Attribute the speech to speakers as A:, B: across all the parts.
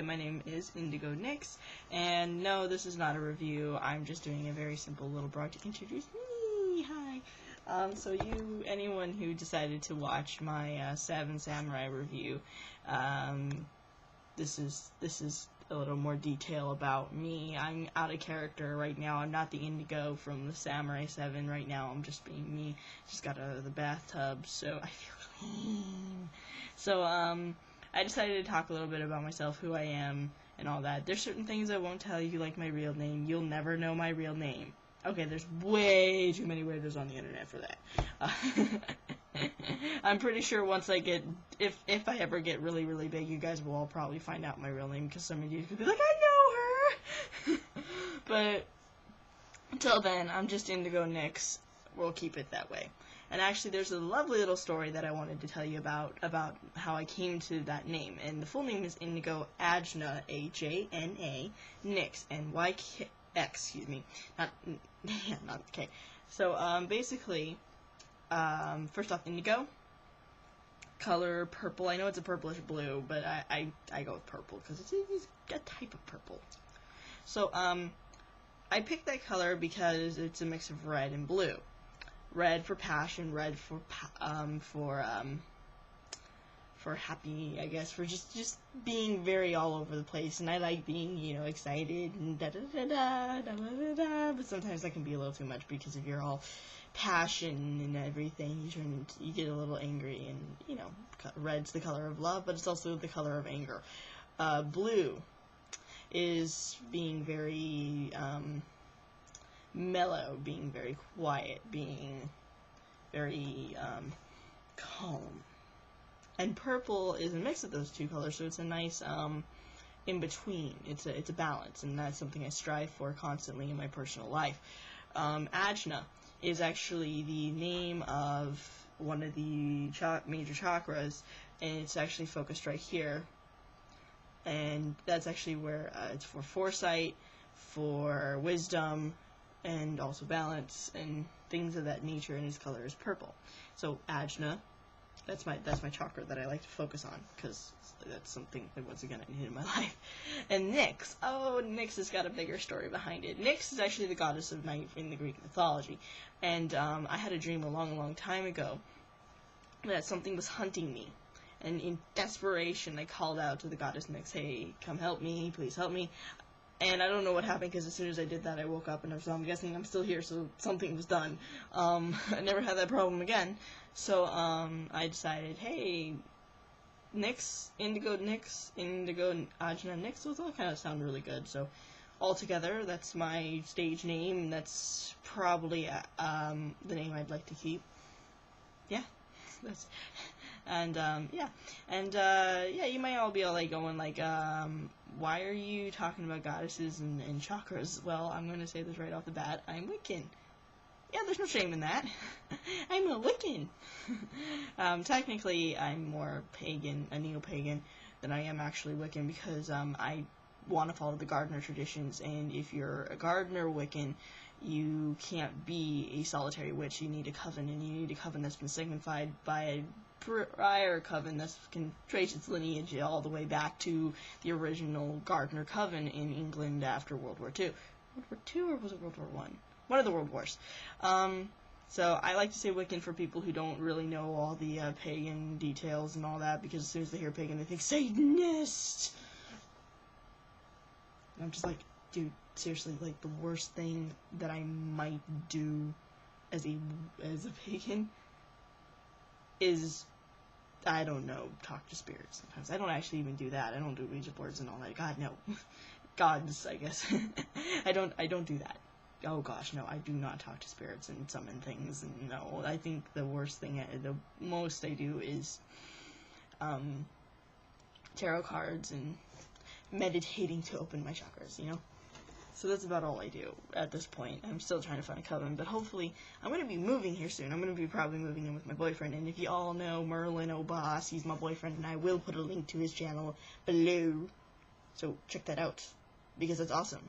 A: Hi, my name is Indigo Nix, and no, this is not a review. I'm just doing a very simple little blog to introduce me. Hi. So anyone who decided to watch my Seven Samurai review, this is a little more detail about me. I'm out of character right now. I'm not the Indigo from the Samurai 7 right now. I'm just being me. Just got out of the bathtub, so I feel clean. So, I decided to talk a little bit about myself, who I am, and all that. There's certain things I won't tell you, like my real name. You'll never know my real name. Okay, there's way too many weirdos on the internet for that. I'm pretty sure once I get, if I ever get really, really big, you guys will all probably find out my real name, because some of you could be like, I know her! But until then, I'm just Indigo Nix. We'll keep it that way. And actually, there's a lovely little story that I wanted to tell you about how I came to that name. And the full name is Indigo Ajna, A-J-N-A, Nix, N-Y-X, excuse me, not K. So, basically, first off, indigo, color purple. I know it's a purplish blue, but I go with purple, because it's a type of purple. So, I picked that color because it's a mix of red and blue. Red for passion, red for happy, I guess, for just being very all over the place, and I like being, excited and da-da-da-da, but sometimes that can be a little too much, because if you're all passion and everything, you get a little angry, and, red's the color of love, but it's also the color of anger. Blue is being very, mellow, being very quiet, being very, calm. And purple is a mix of those two colors, so it's a nice, in between. It's a balance, and that's something I strive for constantly in my personal life. Ajna is actually the name of one of the major chakras, and it's actually focused right here. And that's actually where it's for foresight, for wisdom, and also balance, and things of that nature, and his color is purple. So Ajna, that's my chakra that I like to focus on, because that's something that, once again, I need in my life. And Nyx, Nyx has got a bigger story behind it. Nyx is actually the goddess of night in the Greek mythology, and I had a dream a long time ago that something was hunting me, and in desperation I called out to the goddess Nyx, hey, come help me, please help me. And I don't know what happened, because as soon as I did that, I woke up, and so I'm guessing I'm still here, so something was done. I never had that problem again. So, I decided, hey, Nyx, Indigo Ajna Nyx, those all kind of sound really good. So, altogether, that's my stage name. That's probably, the name I'd like to keep. Yeah. Yeah, you might all be all like going like, why are you talking about goddesses and chakras? Well, I'm going to say this right off the bat, I'm Wiccan. Yeah, there's no shame in that. I'm a Wiccan. Technically, I'm more pagan, a neo-pagan, than I am actually Wiccan, because, I want to follow the Gardener traditions, and if you're a Gardener Wiccan, you can't be a solitary witch. You need a coven, and you need a coven that's been signified by a prior coven that can trace its lineage all the way back to the original Gardener coven in England after World War II. World War II, or was it World War I? One of the World Wars. So I like to say Wiccan for people who don't really know all the pagan details and all that, because as soon as they hear pagan, they think Satanist! And I'm just like, dude, seriously, like, the worst thing that I might do as a pagan is, I don't know, talk to spirits sometimes. I don't actually even do that. I don't do Ouija boards and all that. God, no. Gods, I guess. I don't do that. Oh gosh, no, I do not talk to spirits and summon things, and no. I think the most I do is, tarot cards and meditating to open my chakras, So that's about all I do at this point. I'm still trying to find a coven, but hopefully, I'm going to be moving here soon. I'm going to be probably moving in with my boyfriend, and if you all know Merlin O'Boss, he's my boyfriend, and I will put a link to his channel below. So check that out, because it's awesome.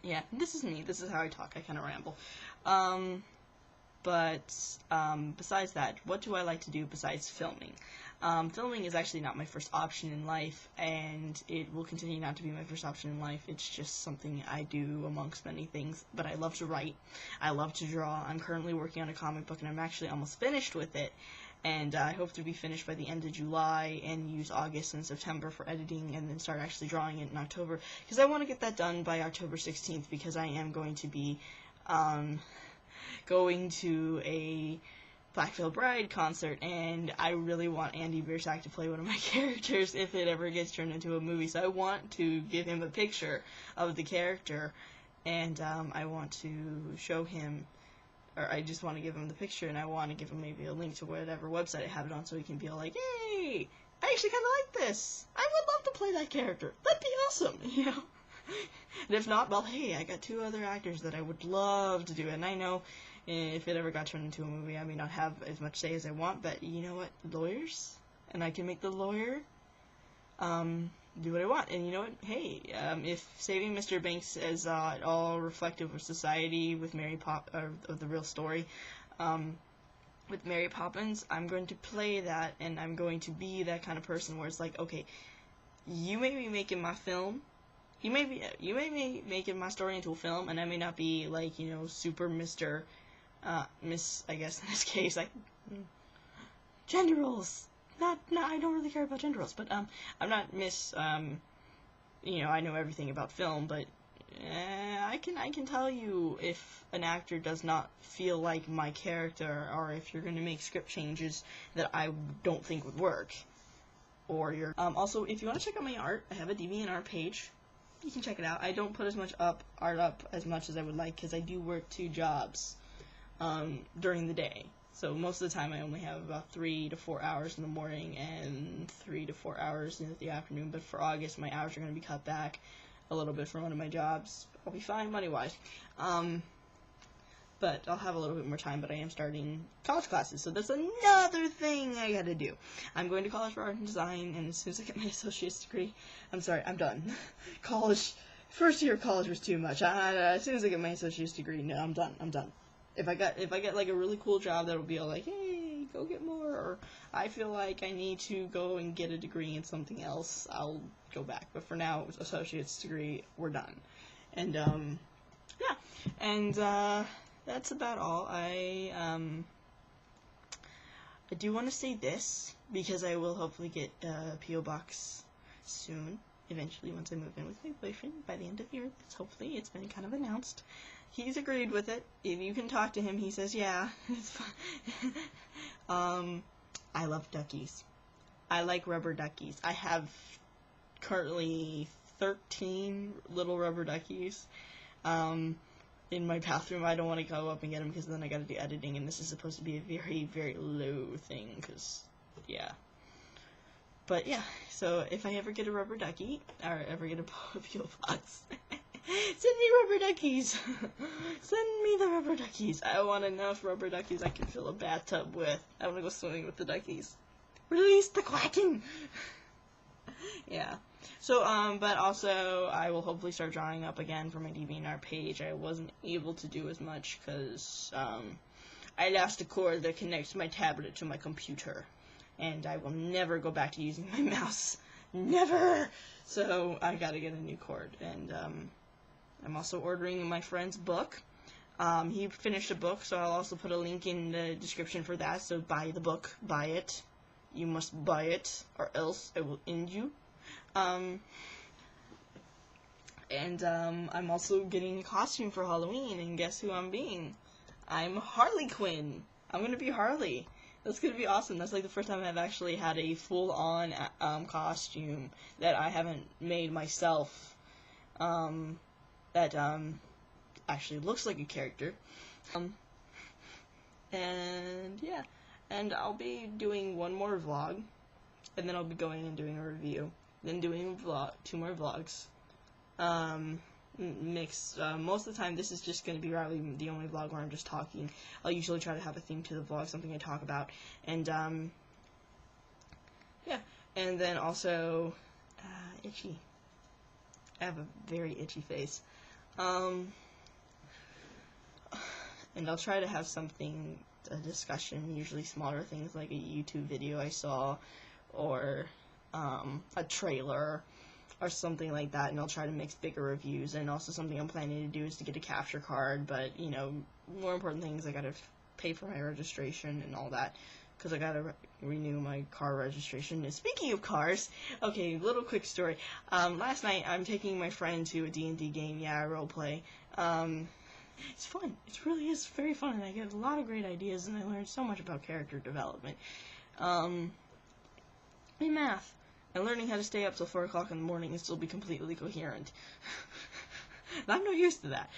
A: Yeah, this is me. This is how I talk. I kind of ramble. But besides that, what do I like to do besides filming? Filming is actually not my first option in life, and it will continue not to be my first option in life. It's just something I do amongst many things. But I love to write. I love to draw. I'm currently working on a comic book, and I'm actually almost finished with it. And I hope to be finished by the end of July and use August and September for editing, and then start actually drawing it in October. Because I want to get that done by October 16th, because I am going to be going to a Black Veil Bride concert, and I really want Andy Biersack to play one of my characters if it ever gets turned into a movie. So I want to give him a picture of the character, and I want to show him, or I just want to give him the picture, and I want to give him maybe a link to whatever website I have it on, so he can be all like, hey, I actually kind of like this. I would love to play that character. That'd be awesome, you know? And if not, well, hey, I got 2 other actors that I would love to do it, and I know if it ever got turned into a movie, I may not have as much say as I want, but you know what? Lawyers? And I can make the lawyer do what I want. And you know what? Hey, if Saving Mr. Banks is at all reflective of society with of the real story, with Mary Poppins, I'm going to play that, and I'm going to be that kind of person where it's like, okay, you may be making my film, you may be making my story into a film, and I may not be like, you know, super Miss, I guess in this case, like, gender roles. I don't really care about gender roles, but, I'm not Miss, you know, I know everything about film, but, I can tell you if an actor does not feel like my character, or if you're gonna make script changes that I don't think would work. Or you're, also, if you want to check out my art, I have a DeviantArt page. You can check it out. I don't put as much art up as much as I would like, because I do work 2 jobs during the day. So most of the time I only have about 3 to 4 hours in the morning and 3 to 4 hours in the afternoon. But for August, my hours are going to be cut back a little bit from one of my jobs. I'll be fine money-wise. But I'll have a little bit more time, but I am starting college classes, so that's another thing I gotta do. I'm going to college for art and design, and as soon as I get my associate's degree, I'm sorry, I'm done. College, first year of college was too much. As soon as I get my associate's degree, no, I'm done. If I get like a really cool job that'll be all like, hey, go get more, or I feel like I need to go and get a degree in something else, I'll go back. But for now, associate's degree, we're done. And yeah, and that's about all. I do want to say this, because I will hopefully get a P.O. box soon, eventually, once I move in with my boyfriend by the end of the year. Hopefully, it's been kind of announced. He's agreed with it. If you can talk to him, he says, yeah, it's fine. I love duckies. I like rubber duckies. I have currently 13 little rubber duckies in my bathroom. I don't want to go up and get them, because then I gotta do editing, and this is supposed to be a very, very low thing, because, yeah. But, yeah, so if I ever get a rubber ducky, or ever get a P.O. box, send me rubber duckies. Send me the rubber duckies. I want enough rubber duckies I can fill a bathtub with. I want to go swimming with the duckies. Release the Kraken! Yeah. So, but also, I will hopefully start drawing up again for my DeviantArt page. I wasn't able to do as much, because, I lost a cord that connects my tablet to my computer. And I will never go back to using my mouse. Never! So, I gotta get a new cord. And, I'm also ordering my friend's book. He finished a book, so I'll also put a link in the description for that. So buy the book. Buy it. You must buy it, or else I will end you. And I'm also getting a costume for Halloween, and guess who I'm being? I'm Harley Quinn. I'm gonna be Harley. That's gonna be awesome. That's like the first time I've actually had a full-on costume that I haven't made myself. That actually looks like a character. And yeah, and I'll be doing one more vlog, and then I'll be going and doing a review, then doing a vlog, 2 more vlogs. Mixed. Most of the time, this is just going to be probably the only vlog where I'm just talking. I'll usually try to have a theme to the vlog, something I talk about, and yeah, and then also itchy. I have a very itchy face. and I'll try to have something, a discussion, usually smaller things like a YouTube video I saw, or a trailer, or something like that, and I'll try to mix bigger reviews. And also something I'm planning to do is to get a capture card, but, you know, more important things, I gotta pay for my registration and all that, because I gotta renew my car registration. And speaking of cars, okay, little quick story. Last night, I'm taking my friend to a D&D game. Yeah, I roleplay. It's fun. It really is very fun, and I get a lot of great ideas, and I learned so much about character development. And math. And learning how to stay up till 4 o'clock in the morning and still be completely coherent. I'm not used to that.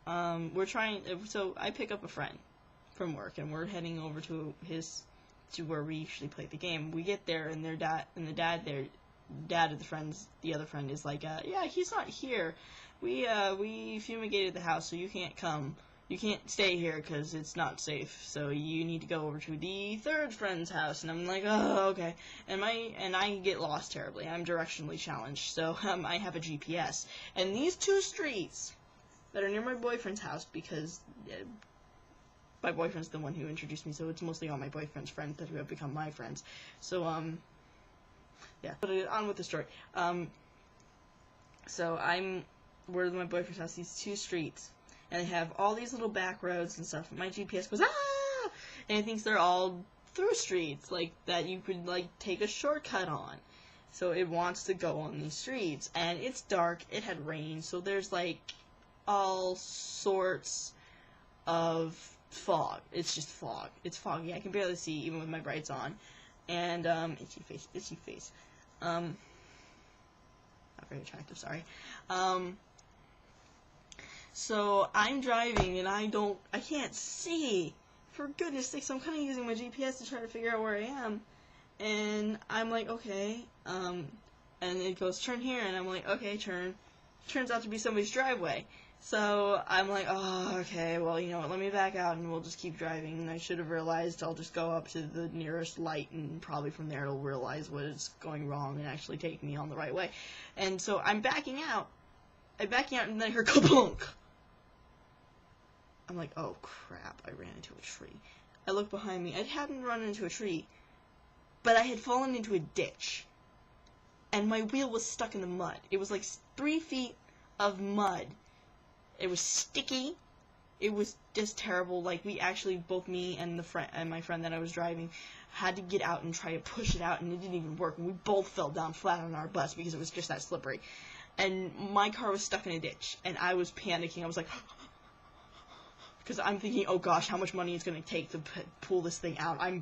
A: We're trying, so I pick up a friend from work, and we're heading over to where we usually play the game. We get there, and the dad of the other friend is like, yeah, he's not here. We fumigated the house, so you can't come. You can't stay here because it's not safe, so you need to go over to the third friend's house. And I'm like, oh, okay. And I get lost terribly. I'm directionally challenged, so I have a GPS. And these 2 streets that are near my boyfriend's house, because my boyfriend's the one who introduced me, so it's mostly all my boyfriend's friends that have become my friends. So, yeah. But on with the story. So we're at my boyfriend's house, these 2 streets. And they have all these little back roads and stuff. And my GPS goes, ah! And it thinks they're all through streets, like, that you could, like, take a shortcut on. So it wants to go on these streets. And it's dark. It had rain. So there's, like, all sorts of fog. It's just fog. It's foggy. I can barely see, even with my brights on. And, itchy face. Not very attractive, sorry. So I'm driving, and I can't see. For goodness sakes, I'm kind of using my GPS to try to figure out where I am. And I'm like, okay, and it goes, turn here, and I'm like, okay, turn. Turns out to be somebody's driveway. So I'm like, oh, okay, well, you know what, let me back out, and we'll just keep driving. And I should have realized I'll just go up to the nearest light, and probably from there it'll realize what is going wrong and actually take me on the right way. And so I'm backing out. and then I heard kablunk. I'm like, oh crap, I ran into a tree. I look behind me. I hadn't run into a tree, but I had fallen into a ditch. And my wheel was stuck in the mud. It was like 3 feet of mud. It was sticky. It was just terrible. Like, we actually, both me and my friend that I was driving, had to get out and try to push it out, and it didn't even work. And we both fell down flat on our butts because it was just that slippery. And my car was stuck in a ditch, and I was panicking. I was like, because I'm thinking, oh gosh, how much money it's going to take to pull this thing out. I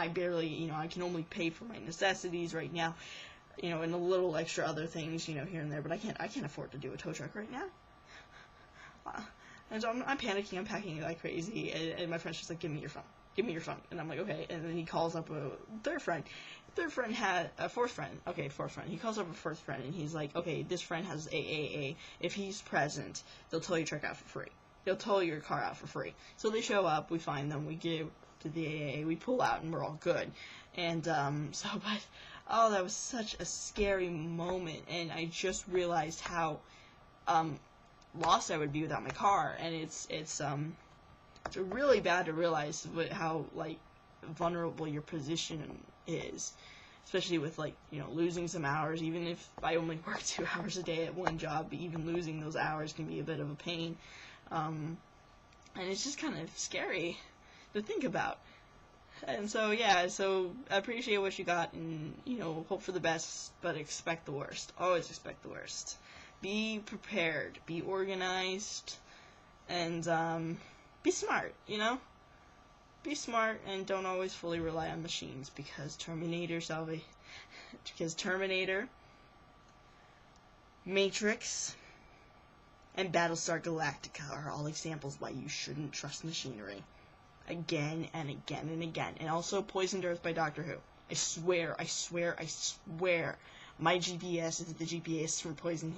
A: barely, I can only pay for my necessities right now, and a little extra other things, here and there, but I can't afford to do a tow truck right now. And so I'm panicking, I'm packing like crazy, and my friend's just like, give me your phone, and I'm like, okay, and then he calls up a third friend had a fourth friend, he calls up a fourth friend, and he's like, okay, this friend has AAA, if he's present, they'll tow your truck out for free. They'll tow your car out for free. So they show up, we find them, we give to the AAA, we pull out, and we're all good. And, that was such a scary moment, and I just realized how, lost I would be without my car, and it's really bad to realize how, vulnerable your position is, especially with, losing some hours. Even if I only work 2 hours a day at one job, but even losing those hours can be a bit of a pain. And it's just kind of scary to think about. And so, yeah, appreciate what you got, and, hope for the best, but expect the worst. Always expect the worst. Be prepared, be organized, and, be smart, Be smart, and don't always fully rely on machines, because Terminator, Matrix, and Battlestar Galactica are all examples why you shouldn't trust machinery. Again and again and again. And also Poisoned Earth by Doctor Who. I swear, my GPS is the GPS from Poisoned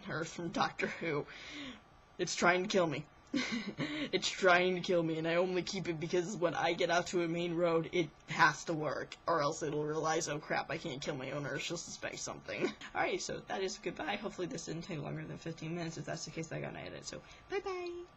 A: Earth from Doctor Who. It's trying to kill me. It's trying to kill me, and I only keep it because when I get out to a main road, it has to work, or else it'll realize, oh crap, I can't kill my owner, she'll suspect something. Alright, so that is goodbye. Hopefully this didn't take longer than 15 minutes. If that's the case, I gotta edit, so bye-bye!